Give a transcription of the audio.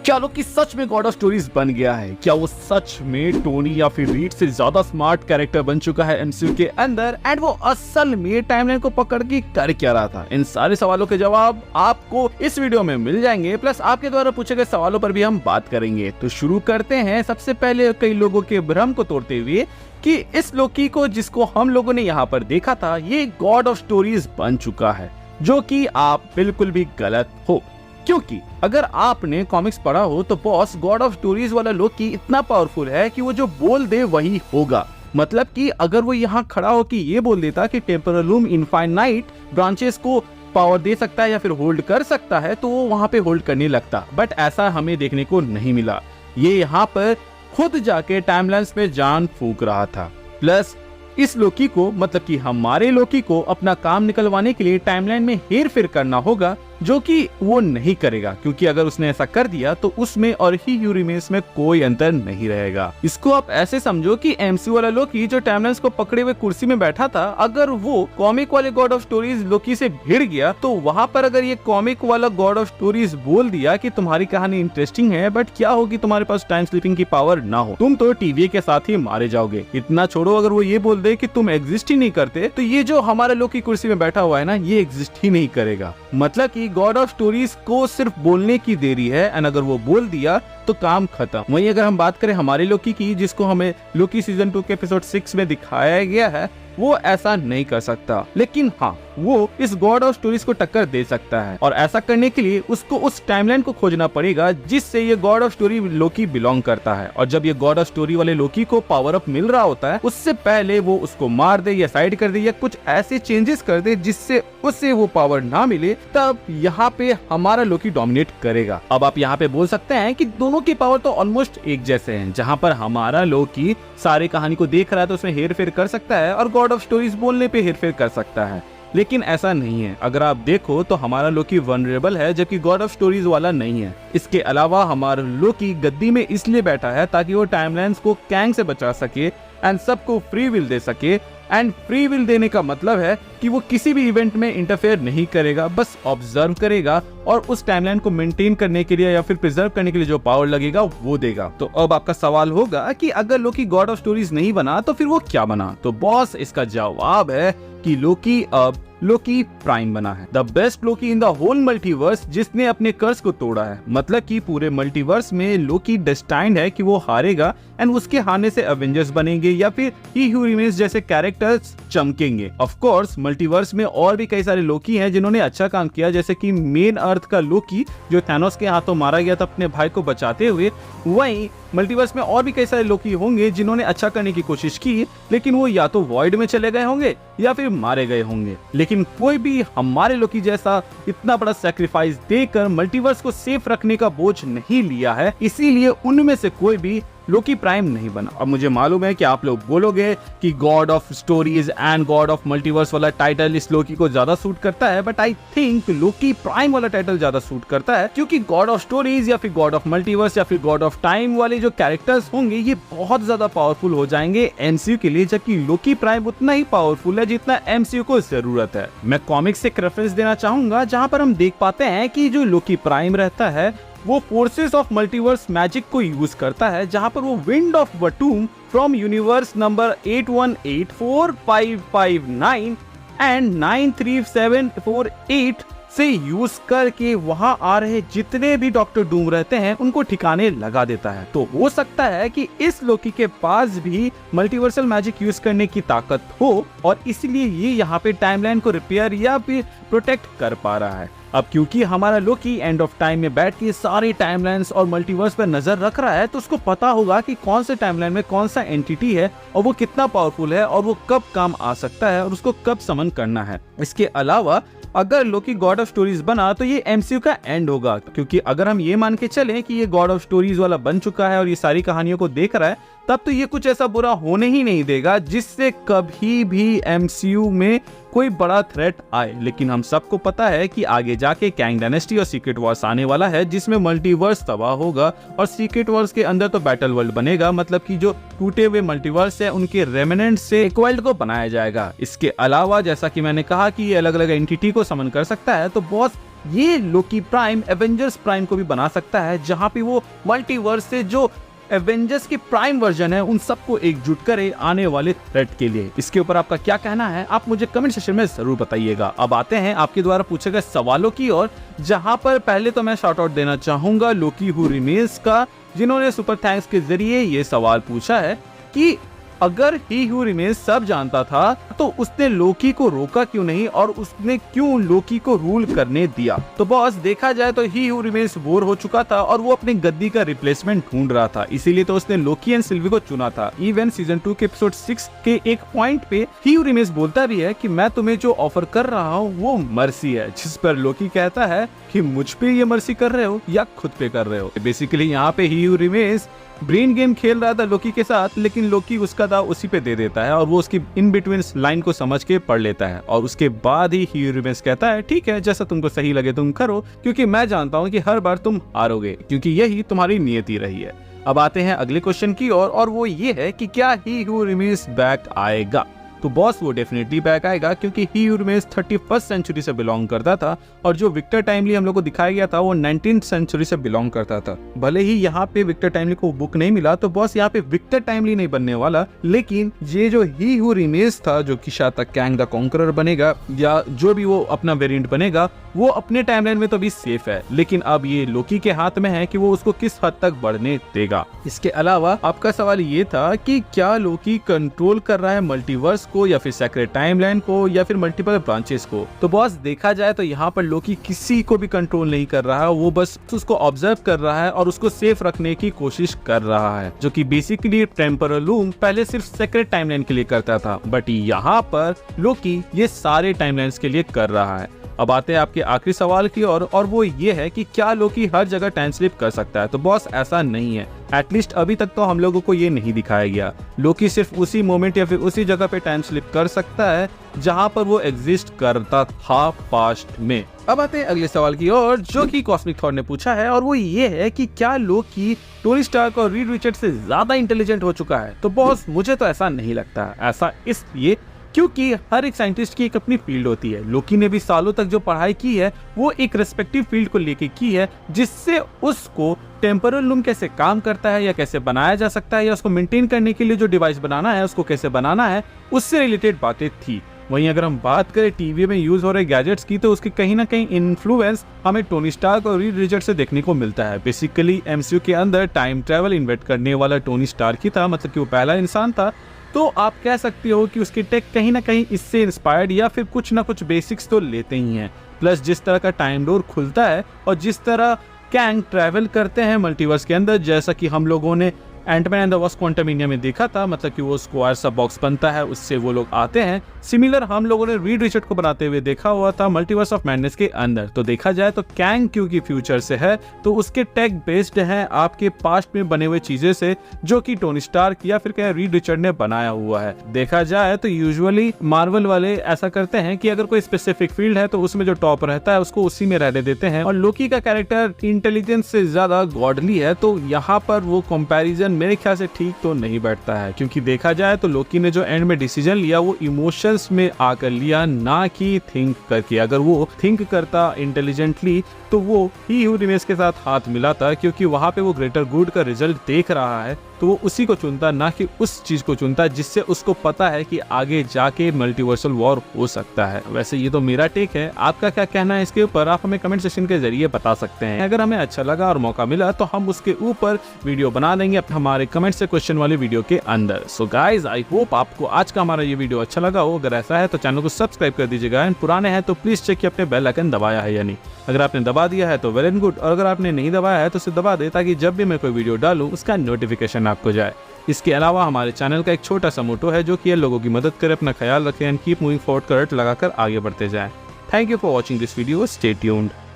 क्या लोकी सच में God of stories बन गया है? क्या वो सच में टोनी या फिर रीड से ज्यादा स्मार्ट कैरेक्टर बन चुका है एमसीयू के अंदर? एंड वो असल में टाइमलाइन को पकड़ के कर क्या रहा था? इन सारे सवालों के जवाब आपको इस वीडियो में मिल जाएंगे, प्लस आपके द्वारा पूछे गए सवालों पर भी हम बात करेंगे। तो शुरू करते हैं सबसे पहले कई लोगों के भ्रम को तोड़ते हुए कि इस लोकी को जिसको हम लोगों ने यहाँ पर देखा था ये गॉड ऑफ स्टोरीज बन चुका है, जो कि आप बिल्कुल भी गलत हो। क्योंकि अगर आपने कॉमिक्स पढ़ा हो तो बॉस गॉड ऑफ स्टोरीज वाला लोकी इतना पावरफुल है कि वो जो बोल दे वही होगा। मतलब कि अगर वो यहाँ खड़ा हो कि ये बोल देता कि टेम्पोरल लूम इनफाइनाइट ब्रांचेस को पावर दे सकता है या फिर होल्ड कर सकता है, तो वो वहां पे होल्ड करने लगता। बट ऐसा हमें देखने को नहीं मिला। ये यहाँ पर खुद जाके टाइमलाइंस में जान फूंक रहा था। प्लस इस लोकी को, मतलब कि हमारे लोकी को अपना काम निकलवाने के लिए टाइमलाइन में हेर फेर करना होगा, जो कि वो नहीं करेगा। क्योंकि अगर उसने ऐसा कर दिया तो उसमें और ही हू रिमेन्स में कोई अंतर नहीं रहेगा। इसको आप ऐसे समझो कि एमसीयू वाला लोकी जो टाइमलाइंस को पकड़े हुए कुर्सी में बैठा था, अगर वो कॉमिक वाले गॉड ऑफ स्टोरीज लोकी से भिड़ गया तो वहां पर अगर ये कॉमिक वाला गॉड ऑफ स्टोरीज बोल दिया कि तुम्हारी कहानी इंटरेस्टिंग है, बट क्या होगी तुम्हारे पास टाइम स्लिपिंग की पावर ना हो, तुम तो टीवी के साथ ही मारे जाओगे। इतना छोड़ो, अगर वो ये बोल दे कि तुम एग्जिस्ट ही नहीं करते, तो ये जो हमारा लोकी कुर्सी में बैठा हुआ है ना, ये एग्जिस्ट ही नहीं करेगा। मतलब कि गॉड ऑफ स्टोरीज को सिर्फ बोलने की देरी है, एंड अगर वो बोल दिया तो काम खत्म। वहीं अगर हम बात करें हमारे लोकी की, जिसको हमें लोकी सीजन 2 के एपिसोड 6 में दिखाया गया है, वो ऐसा नहीं कर सकता। लेकिन हाँ, वो इस गॉड ऑफ स्टोरीज को टक्कर दे सकता है, और ऐसा करने के लिए उसको उस टाइमलाइन को खोजना पड़ेगा जिससे ये God of story Loki belong करता है। और जब ये गॉड ऑफ स्टोरी वाले लोकी को पावर अप मिल रहा होता है, उससे पहले वो उसको मार दे या साइड कर दे या कुछ ऐसे चेंजेस कर दे जिससे उससे वो पावर ना मिले, तब यहाँ पे हमारा लोकी डोमिनेट करेगा। अब आप यहाँ पे बोल सकते हैं कि दोनों की पावर तो ऑलमोस्ट एक जैसे हैं। जहाँ पर हमारा लोकी सारी कहानी को देख रहा है तो उसमें हेर फेर कर सकता है, और गॉड ऑफ स्टोरीज बोलने पे हेर फेर कर सकता है। लेकिन ऐसा नहीं है। अगर आप देखो तो हमारा लोकी वनरेबल है, जबकि गॉड ऑफ स्टोरीज वाला नहीं है। इसके अलावा हमारा लोकी गद्दी में इसलिए बैठा है ताकि वो टाइमलाइंस को कैंग से बचा सके एंड सबको फ्री विल दे सके। एंड फ्री विल देने का मतलब है कि वो किसी भी इवेंट में इंटरफेयर नहीं करेगा, बस ऑब्जर्व करेगा और उस टाइमलाइन को मेंटेन करने के लिए या फिर प्रिजर्व करने के लिए जो पावर लगेगा वो देगा। तो अब आपका सवाल होगा कि अगर लोकी गॉड ऑफ स्टोरीज नहीं बना तो फिर वो क्या बना? तो बॉस, इसका जवाब है कि लोकी अब लोकी प्राइम बना है, the best Loki in the whole multiverse, जिसने अपने कर्स को तोड़ा है। मतलब कि पूरे मल्टीवर्स में लोकी डेस्टाइन्ड है कि वो हारेगा, एंड उसके हारने से एवेंजर्स बनेंगे या फिर ही हू रिमेन्स जैसे कैरेक्टर्स चमकेंगे। ऑफ कोर्स मल्टीवर्स में और भी कई सारे लोकी हैं जिन्होंने अच्छा काम किया, जैसे कि मेन अर्थ का लोकी जो थैनोस के हाथों मारा गया था अपने भाई को बचाते हुए। वहीं मल्टीवर्स में और भी कई सारे लोकी होंगे जिन्होंने अच्छा करने की कोशिश की, लेकिन वो या तो वॉइड में चले गए होंगे या फिर मारे गए होंगे। लेकिन कोई भी हमारे लोकी जैसा इतना बड़ा सैक्रिफाइस देकर मल्टीवर्स को सेफ रखने का बोझ नहीं लिया है, इसीलिए उनमें से कोई भी लोकी प्राइम नहीं बना। अब मुझे मालूम है कि आप लोग बोलोगे कि God of stories and God of multiverse वाला टाइटल इस लोकी को ज्यादा सूट करता है, but I think Loki prime वाला टाइटल ज्यादा सूट करता है, क्योंकि गॉड ऑफ स्टोरीज या फिर गॉड ऑफ मल्टीवर्स या फिर गॉड ऑफ टाइम वाले जो कैरेक्टर्स होंगे ये बहुत ज्यादा पावरफुल हो जाएंगे एमसीयू के लिए, जबकि लोकी प्राइम उतना ही पावरफुल है जितना एमसीयू को जरूरत है। मैं कॉमिक्स से एक रेफरेंस देना चाहूंगा जहां पर हम देख पाते हैं कि जो लोकी प्राइम रहता है वो फोर्सेस ऑफ मल्टीवर्स मैजिक को यूज करता है, जहां पर वो wind of Watoomb from universe number 81845559 and 93748 से यूज करके वहां आ रहे जितने भी डॉक्टर डूम रहते हैं उनको ठिकाने लगा देता है। तो हो सकता है कि इस लोकी के पास भी मल्टीवर्सल मैजिक यूज करने की ताकत हो, और इसलिए ये यहाँ पे टाइमलाइन को रिपेयर या फिर प्रोटेक्ट कर पा रहा है। अब क्योंकि हमारा लोकी एंड ऑफ टाइम में बैठ के सारे टाइमलाइंस और मल्टीवर्स पर नजर रख रहा है, तो उसको पता होगा कि कौन से टाइमलाइन में कौन सा एंटिटी है और वो कितना पावरफुल है और वो कब काम आ सकता है और उसको कब समन करना है। इसके अलावा अगर लोकी गॉड ऑफ स्टोरीज बना तो ये एमसीयू का एंड होगा, क्योंकि अगर हम ये मान के चलें कि ये गॉड ऑफ स्टोरीज वाला बन चुका है और ये सारी कहानियों को देख रहा है, तब तो ये कुछ ऐसा बुरा होने ही नहीं देगा जिससे कभी भी एमसीयू में कोई बड़ा थ्रेट आए। लेकिन हम सबको पता है कि आगे जाके कैंग डायनेस्टी और सीक्रेट वॉर्स आने वाला है, जिसमें मल्टीवर्स तबाह होगा और सीक्रेट वॉर्स के अंदर तो बैटल वर्ल्ड बनेगा। मतलब कि जो टूटे हुए मल्टीवर्स है उनके रेमिनेंट से एक वर्ल्ड को बनाया जाएगा। इसके अलावा जैसा कि मैंने कहा कि ये अलग अलग एंटिटी को समन कर सकता है, तो बॉस ये लोकी प्राइम एवेंजर्स प्राइम को भी बना सकता है, जहां पे वो मल्टीवर्स से जो एवेंजर्स की प्राइम वर्जन है उन सबको एकजुट करे आने वाले थ्रेट के लिए। इसके ऊपर आपका क्या कहना है आप मुझे कमेंट सेक्शन में जरूर बताइएगा। अब आते हैं आपके द्वारा पूछे गए सवालों की ओर, जहां पर पहले तो मैं शॉर्ट आउट देना चाहूंगा लोकी हू रिमेन्स का, जिन्होंने सुपर थैंक्स के जरिए ये सवाल पूछा है कि अगर ही हू रिमेन्स सब जानता था तो उसने लोकी को रोका क्यों नहीं और उसने क्यों लोकी को रूल करने दिया। तो बॉस देखा जाए तो ही हू रिमेन्स बोर हो चुका था और वो अपनी गद्दी का रिप्लेसमेंट ढूंढ रहा था, इसीलिए तो उसने लोकी एंड सिल्वी को चुना था। इवन सीजन 2 के एपिसोड 6 के एक पॉइंट पे ही हू रिमेन्स बोलता भी है कि मैं तुम्हें जो ऑफर कर रहा हूँ वो मर्सी है, जिस पर लोकी कहता है कि मुझ पे ये मर्सी कर रहे हो या खुद पे कर रहे हो। बेसिकली यहाँ पे ही हू रिमेन्स ब्रेन गेम खेल रहा था लोकी के साथ, लेकिन लोकी उसका दाव उसी पे दे देता है और वो उसकी इन बिटवीन लाइन को समझ के पढ़ लेता है और उसके बाद ही रिमेन्स कहता है ठीक है जैसा तुमको सही लगे तुम करो, क्योंकि मैं जानता हूँ कि हर बार तुम हारोगे क्योंकि यही तुम्हारी नियति रही है। अब आते हैं अगले क्वेश्चन की ओर और वो ये है कि क्या ही हू रिमेन्स बैक आएगा। तो बॉस वो डेफिनेटली बैक आएगा क्योंकि ही हू रिमेन्स 31st सेंचुरी से बिलोंग करता था और जो विक्टर टाइमली हम लोग को दिखाया गया था वो 19th सेंचुरी से बिलोंग करता था। भले ही यहाँ पे विक्टर टाइमली को बुक नहीं मिला तो बॉस यहाँ पे विक्टर टाइमली नहीं बनने वाला, लेकिन ये जो ही हू रिमेन्स था जो कि शायद तक कैंग द कॉन्करर बनेगा या जो भी वो अपना वेरिएंट बनेगा वो अपने टाइमलाइन में तो भी सेफ है, लेकिन अब ये लोकी के हाथ में है कि वो उसको किस हद तक बढ़ने देगा। इसके अलावा आपका सवाल ये था कि क्या लोकी कंट्रोल कर रहा है मल्टीवर्स को या फिर सेक्रेट टाइमलाइन को या फिर मल्टीपल ब्रांचेस को। तो बॉस देखा जाए तो यहाँ पर लोकी किसी को भी कंट्रोल नहीं कर रहा है, वो बस उसको ऑब्जर्व कर रहा है और उसको सेफ रखने की कोशिश कर रहा है, जो कि बेसिकली टेम्पोरल लूम पहले सिर्फ सेक्रेट टाइमलाइन के लिए करता था, बट यहाँ पर लोकी ये सारे टाइमलाइंस के लिए कर रहा है। अब आते हैं आपके आखिरी सवाल की ओर और वो ये है कि क्या लोकी हर जगह टाइम स्लिप कर सकता है। तो बॉस ऐसा नहीं है, एटलीस्ट अभी तक तो हम लोगों को ये नहीं दिखाया गया। लोकी सिर्फ उसी मोमेंट या फिर उसी जगह पे टाइम स्लिप कर सकता है जहां पर वो एग्जिस्ट करता था पास्ट में। अब आते हैं अगले सवाल की ओर जो कि कॉस्मिक थॉर ने पूछा है और वो ये है कि क्या लोकी टोनी स्टार्क और रीड रिचर्ड से ज्यादा इंटेलिजेंट हो चुका है। तो बॉस मुझे तो ऐसा नहीं लगता, ऐसा इसलिए क्योंकि हर एक साइंटिस्ट की एक अपनी फील्ड होती है। लोकी ने भी सालों तक जो पढ़ाई की है वो एक रेस्पेक्टिव फील्ड को लेके की है, जिससे उसको टेम्पोरल लूम कैसे काम करता है या कैसे बनाया जा सकता है या उसको मेंटेन करने के लिए जो डिवाइस बनाना है उसको कैसे बनाना है, उससे रिलेटेड बातें थी। वहीं अगर हम बात करें टीवी में यूज हो रहे गैजेट्स की तो उसकी कहीं ना कहीं इन्फ्लुएंस हमें टोनी स्टार्क और रीड रिचर्ड से देखने को मिलता है। बेसिकली एमसीयू के अंदर टाइम ट्रेवल इन्वेंट करने वाला टोनी स्टार्क ही था, मतलब कि वो पहला इंसान था। तो आप कह सकते हो कि उसकी टेक कहीं ना कहीं इससे इंस्पायर्ड या फिर कुछ ना कुछ बेसिक्स तो लेते ही हैं। प्लस जिस तरह का टाइम डोर खुलता है और जिस तरह कैंग ट्रैवल करते हैं मल्टीवर्स के अंदर, जैसा कि हम लोगों ने एंटमैन एंड द वास्प क्वांटमनिया में देखा था, मतलब कि वो स्क्वायर सा बॉक्स बनता है उससे वो लोग आते हैं। सिमिलर हम लोगों ने रीड रिचर्ड को बनाते हुए देखा हुआ था मल्टीवर्स ऑफ मैडनेस के अंदर। तो देखा जाए तो कैंग क्योंकि फ्यूचर से है तो उसके टेक बेस्ड है आपके पास्ट में बने हुए चीजें से, जो कि टोनी स्टार्क या फिर क्या रीड रिचर्ड ने बनाया हुआ है। देखा जाए तो यूजुअली मार्वल वाले ऐसा करते हैं कि अगर कोई स्पेसिफिक फील्ड है तो उसमें जो टॉप रहता है उसको उसी में रहने देते हैं, और लोकी का कैरेक्टर इंटेलिजेंस से ज्यादा गॉडली है, तो यहाँ पर वो कंपैरिजन मेरे ख्याल से ठीक तो नहीं बैठता है। क्योंकि देखा जाए तो लोकी ने जो एंड में डिसीजन लिया वो इमोशंस में आकर लिया, ना कि थिंक करके। अगर वो थिंक करता इंटेलिजेंटली तो वो ही हू रिमेन्स के साथ हाथ मिलाता, क्योंकि वहां पे वो ग्रेटर गुड का रिजल्ट देख रहा है तो वो उसी को चुनता, ना कि उस चीज को चुनता जिससे उसको पता है कि आगे जाके मल्टीवर्सल वॉर हो सकता है। वैसे ये तो मेरा टेक है, आपका क्या कहना है इसके ऊपर आप हमें कमेंट सेक्शन के जरिए बता सकते हैं। अगर हमें अच्छा लगा और मौका मिला तो हम उसके ऊपर वीडियो बना देंगे हमारे कमेंट से क्वेश्चन वाले वीडियो के अंदर। सो गाइज आई होप आपको आज का हमारा ये वीडियो अच्छा लगा हो। अगर ऐसा है तो चैनल को सब्सक्राइब कर दीजिएगा, एंड पुराने हैं तो प्लीज चेक कि अपने बेल आइकन दबाया है या नहीं। अगर आपने दबा दिया है तो वेल एंड गुड, और अगर आपने नहीं दबाया है तो उसे दबा दे ताकि जब भी मैं कोई वीडियो डालूं उसका नोटिफिकेशन आपको जाए। इसके अलावा हमारे चैनल का एक छोटा सा मोटो है जो कि लोगों की मदद करे, अपना ख्याल रखें and keep moving forward, current लगाकर आगे बढ़ते जाएं। Thank you for watching this video, stay tuned.